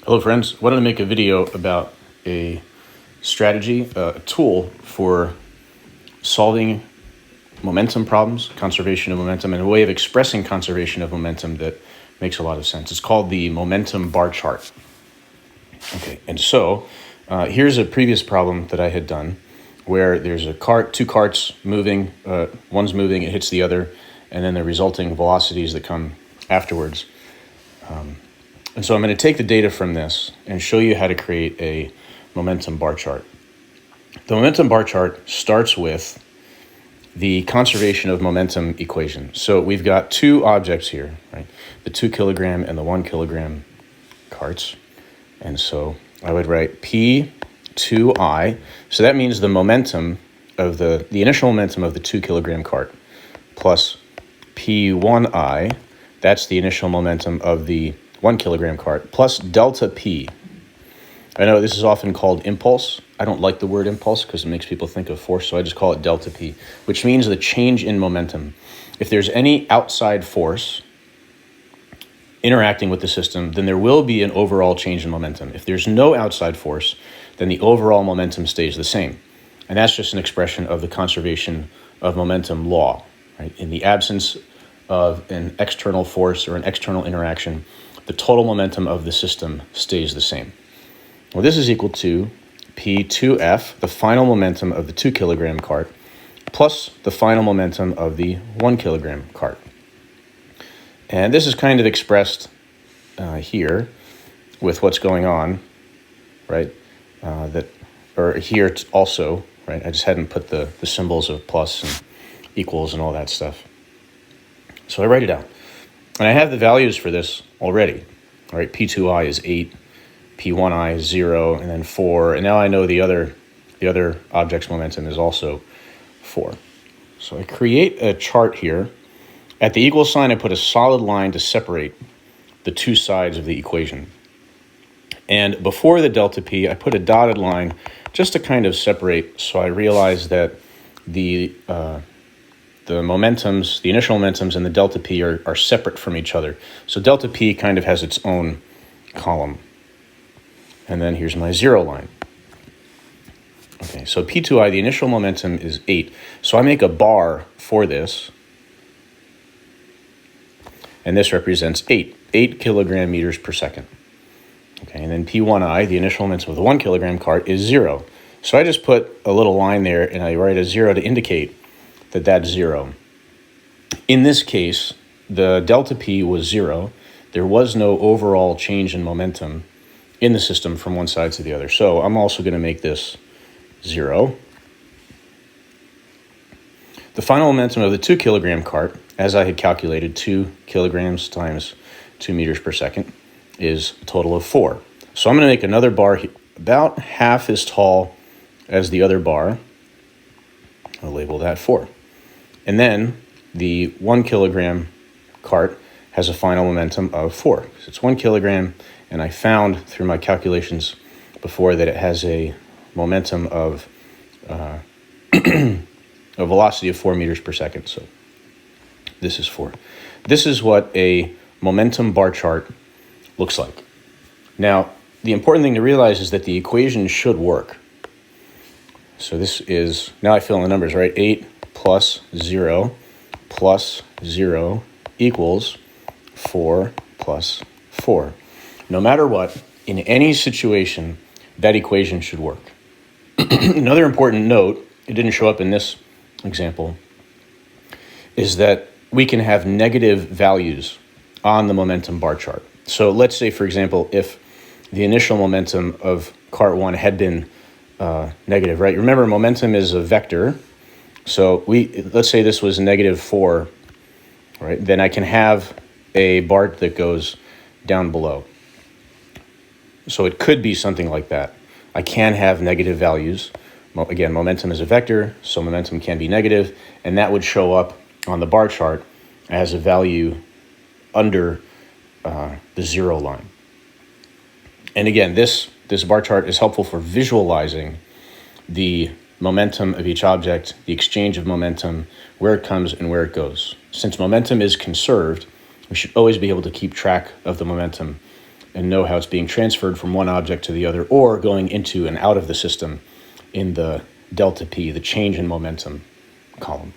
Hello friends, wanted to make a video about a strategy, a tool for solving momentum problems, conservation of momentum, and a way of expressing conservation of momentum that makes a lot of sense. It's called the momentum bar chart. Okay, and so here's a previous problem that I had done where there's a cart, two carts moving, one's moving, it hits the other, and then the resulting velocities that come afterwards. And so I'm going to take the data from this and show you how to create a momentum bar chart. The momentum bar chart starts with the conservation of momentum equation. So we've got two objects here, right? The 2 kilogram and the 1 kilogram carts. And so I would write P2I. So that means the momentum of the initial momentum of the 2 kilogram cart plus P1I. That's the initial momentum of the 1 kilogram cart plus delta P. I know this is often called impulse. I don't like the word impulse because it makes people think of force, so I just call it delta P, which means the change in momentum. If there's any outside force interacting with the system, then there will be an overall change in momentum. If there's no outside force, then the overall momentum stays the same. And that's just an expression of the conservation of momentum law, right? In the absence of an external force or an external interaction, the total momentum of the system stays the same. Well, this is equal to P2F, the final momentum of the 2 kilogram cart, plus the final momentum of the 1 kilogram cart. And this is kind of expressed here with what's going on, right? Here also, right? I just hadn't put the symbols of plus and equals and all that stuff. So I write it out. And I have the values for this already. All right, P2I is 8, P1I is 0, and then 4. And now I know the other object's momentum is also 4. So I create a chart here. At the equal sign, I put a solid line to separate the two sides of the equation. And before the delta P, I put a dotted line just to kind of separate, so I realize that the momentums, the initial momentums and the delta P are separate from each other. So delta P kind of has its own column. And then here's my 0 line. Okay, so P2I, the initial momentum is 8. So I make a bar for this. And this represents 8 kilogram meters per second. Okay, and then P1I, the initial momentum of the 1 kilogram cart, is 0. So I just put a little line there and I write a 0 to indicate that that's 0. In this case, the delta P was 0. There was no overall change in momentum in the system from one side to the other. So I'm also going to make this 0. The final momentum of the 2 kilogram cart, as I had calculated, 2 kilograms times 2 meters per second, is a total of 4. So I'm going to make another bar about half as tall as the other bar. I'll label that 4. And then the 1 kilogram cart has a final momentum of 4. So it's 1 kilogram, and I found through my calculations before that it has a momentum of a velocity of 4 meters per second. So this is 4. This is what a momentum bar chart looks like. Now, the important thing to realize is that the equation should work. So this is, now I fill in the numbers, right? 8 plus 0 plus 0 equals 4 plus 4. No matter what, in any situation, that equation should work. Another important note, it didn't show up in this example, is that we can have negative values on the momentum bar chart. So let's say, for example, if the initial momentum of cart 1 had been negative, right? Remember, momentum is a vector. So let's say this was negative 4, right? Then I can have a bar that goes down below. So it could be something like that. I can have negative values. Again, momentum is a vector, so momentum can be negative, and that would show up on the bar chart as a value under the 0 line. And again, this bar chart is helpful for visualizing the momentum of each object, the exchange of momentum, where it comes and where it goes. Since momentum is conserved, we should always be able to keep track of the momentum and know how it's being transferred from one object to the other or going into and out of the system in the delta P, the change in momentum column.